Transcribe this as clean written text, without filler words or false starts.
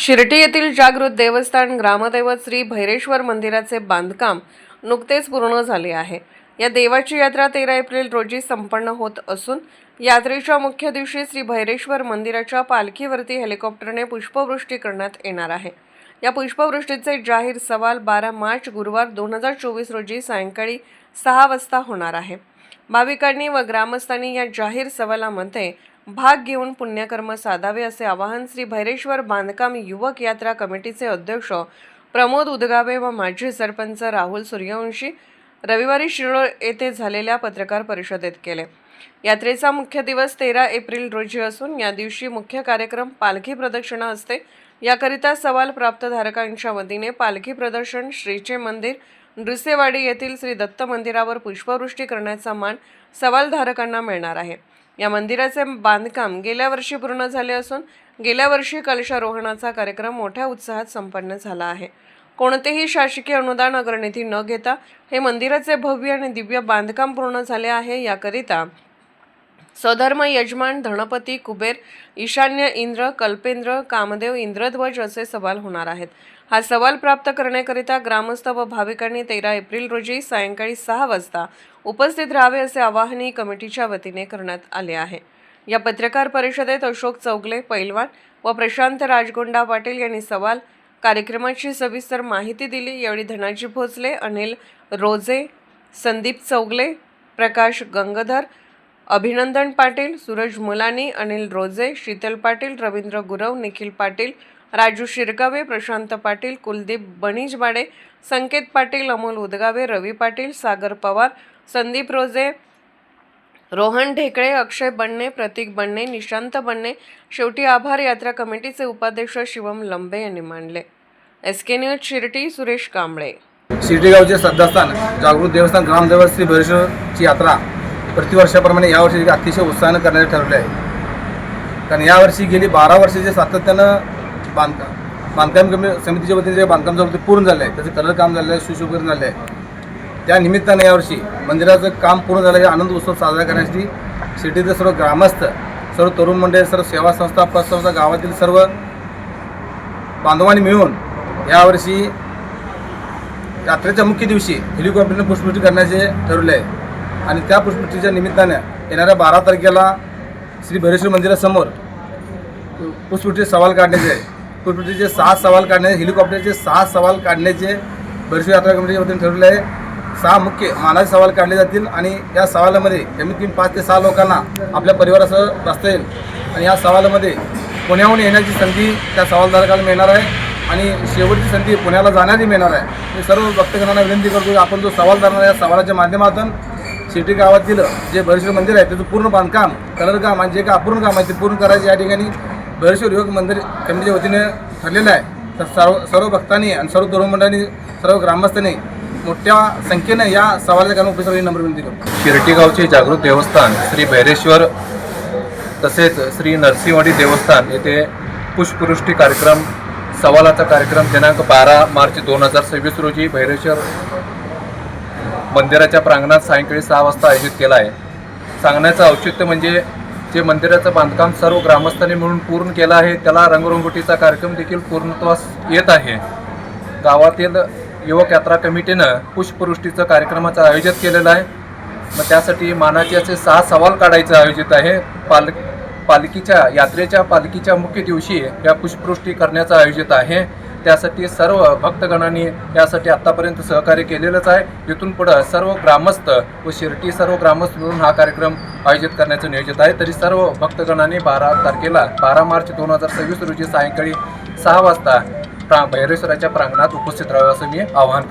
शिर्डी येथील जागृत देवस्थान ग्रामदैवत श्री भैरेश्वर मंदिराचे बांधकाम नुकतेच पूर्ण झाले आहे। या देवाची यात्रा 13 एप्रिल रोजी संपन्न होत असून यात्रेच्या मुख्य दिवशी श्री भैरेश्वर मंदिराच्या पालखीवरती हेलिकॉप्टरने पुष्पवृष्टी करण्यात येणार आहे। या पुष्पवृष्टीचे जाहीर सवाल 12 मार्च गुरुवार 2024 रोजी सायंकाळी 6 वाजता होणार आहे। भाविकांनी व ग्रामस्थांनी या जाहीर सवालामध्ये भाग घेऊन पुण्यकर्म साधावे असे आवाहन श्री भैरेश्वर बांधकाम युवक यात्रा कमिटीचे अध्यक्ष प्रमोद उदगावे व माजी सरपंच राहुल सूर्यवंशी रविवारी शिरोळ येथे झालेल्या पत्रकार परिषदेत केले। यात्रेचा मुख्य दिवस 13 एप्रिल रोजी असून या दिवशी मुख्य कार्यक्रम पालखी प्रदक्षिणा असते। याकरिता सवाल प्राप्तधारकांच्या वतीने पालखी प्रदर्शन, श्रीचे मंदिर, नृसेवाडी येथील श्री दत्त मंदिरावर पुष्पवृष्टी करण्याचा मान सवालधारकांना मिळणार आहे। या मंदिराचे बांधकाम गेल्या वर्षी पूर्ण झाले असून गेल्या वर्षी कलशारोहणाचा कार्यक्रम मोठ्या उत्साहात संपन्न झाला आहे। कोणतेही शासकीय अनुदान अग्रनिधी न घेता हे मंदिराचे भव्य आणि दिव्य बांधकाम पूर्ण झाले आहे। याकरिता स्वधर्म यजमान, धनपती, कुबेर, ईशान्य, इंद्र, कल्पेंद्र, कामदेव, इंद्रध्वज असे सवाल होणार आहेत। हा सवाल प्राप्त करण्याकरिता ग्रामस्थ व भाविकांनी 13 एप्रिल रोजी सायंकाळी 6 वाजता उपस्थित राहावे असे आवाहन कमिटीच्या वतीने करण्यात आले आहे। या पत्रकार परिषदेत अशोक चौगले पैलवान व प्रशांत राजगोंडा पाटील यांनी सवाल कार्यक्रमाची सविस्तर माहिती दिली। यावेळी धनाजी भोसले, अनिल रोजे, संदीप चौगले, प्रकाश गंगाधर, अभिनंदन पाटील, सूरज मुलानी, अनिल रोजे, शीतल पाटील, रवींद्र गुरव, निखिल पाटील, राजू शिरगावे, प्रशांत पाटील, कुलदीप बणिजवाडे, संकेत पाटील, अमोल उदगावे, रवी पाटील, सागर पवार, संदीप रोजे, रोहन ढेकळे, अक्षय बन्ने, प्रतीक बन्ने, निशांत बन्ने, शेवटी आभार यात्रा कमिटीचे उपाध्यक्ष शिवम लंबे यांनी मानले। SK news Shirdi Suresh Kamble. शिर्डी गावचे श्रद्धास्थान जागृत देवस्थान ग्रामदैवत श्री भैरेश्वरची यात्रा प्रतिवर्षाप्रमाणे यावर्षी अतिशय उत्साहाने करण्याचे ठरवले आहे। कारण यावर्षी गेली 12 वर्षाचे सातत्यानं बांधकाम समितीच्या वतीने जे बांधकाम चालू ते पूर्ण झाले आहे, त्याचं कलर काम झालेलं आहे, सुशोभीकरण झाले आहे। त्या निमित्ताने यावर्षी मंदिराचं काम पूर्ण झाल्याचे आनंद उत्सव साजरा करण्यासाठी शिर्डीतील सर्व ग्रामस्थ, सर्व तरुण मंडळ, सर्व सेवा संस्था, पतसंस्था, गावातील सर्व बांधवांनी मिळून यावर्षी यात्रेच्या मुख्य दिवशी हेलिकॉप्टरने पुष्पवृष्टी करण्याचे ठरवले आहे। आणि त्या पुष्पवृष्टीच्या निमित्ताने येणाऱ्या 12 तारखेला श्री भैरेश्वर मंदिरासमोर पुष्पवृष्टीचे सवाल काढण्याचे आहे। पुष्पवृष्टीचे 6 सवाल काढण्याचे, हेलिकॉप्टरचे 6 सवाल काढण्याचे भैरेश्वर यात्रा कमिटीच्या वतीने ठरवले आहे। 6 मुख्य मानाचे सवाल काढले जातील आणि या सवालामध्ये कमीत कमी 5 ते 6 लोकांना आपल्या परिवारासह बसता येईल। आणि या सवालामध्ये पुण्याहून येण्याची संधी त्या सवालधारकाला मिळणार आहे आणि शेवटची संधी पुण्याला जाण्याची मिळणार आहे। मी सर्व भक्तगणांना विनंती करतो की आपण जो सवाल धरणार या सवालाच्या माध्यमातून शिर्डी गावातील जे भैरेश्वर मंदिर आहे त्याचं पूर्ण बांधकाम, कलर काम आणि जे काही अपूर्ण काम आहे ते पूर्ण करायचे या ठिकाणी भैरेश्वर युवक मंदिर कमिटीच्या वतीने ठरलेलं आहे। तर सर्व भक्तांनी आणि सर्व तरुण मंडळांनी, सर्व ग्रामस्थांनी मोठ्या संख्येने या सवालाच्या कारण उपस्थित नंबर विनंती करतो। शिर्डी गावचे जागृत देवस्थान श्री भैरेश्वर तसेच श्री नरसिंहवाडी देवस्थान येथे पुष्पवृष्टी कार्यक्रम, सवालाचा कार्यक्रम दिनांक 12 मार्च 2026 रोजी भैरेश्वर मंदिराच्या प्रांगणात सायंकाळी 6 वाजता आयोजित केला आहे। सांगण्याचं औचित्य म्हणजे जे मंदिराचं बांधकाम सर्व ग्रामस्थांनी मिळून पूर्ण केलं आहे, त्याला रंगरंगोटीचा कार्यक्रम देखील पूर्णत्वास येत आहे। गावातील युवक यात्रा कमिटीनं पुष्पवृष्टीचं कार्यक्रमाचं आयोजित केलेलं आहे। मग त्यासाठी मानाचे असे 6 सवाल काढायचं आयोजित आहे। यात्रेच्या पालखीच्या मुख्य दिवशी या पुष्पवृष्टी करण्याचं आयोजित आहे। त्यासाठी सर्व भक्तगणांनी यासाठी आत्तापर्यंत सहकार्य केलेलंच आहे। इथून पुढं सर्व ग्रामस्थ व शिर्डी सर्व ग्रामस्थ मिळून हा कार्यक्रम आयोजित करण्याचं नियोजित आहे। तरी सर्व भक्तगणांनी 12 मार्च 2026 रोजी सायंकाळी 6 वाजता भैरेश्वराच्या प्रांगणात उपस्थित राहावे असं मी आवाहन करतो।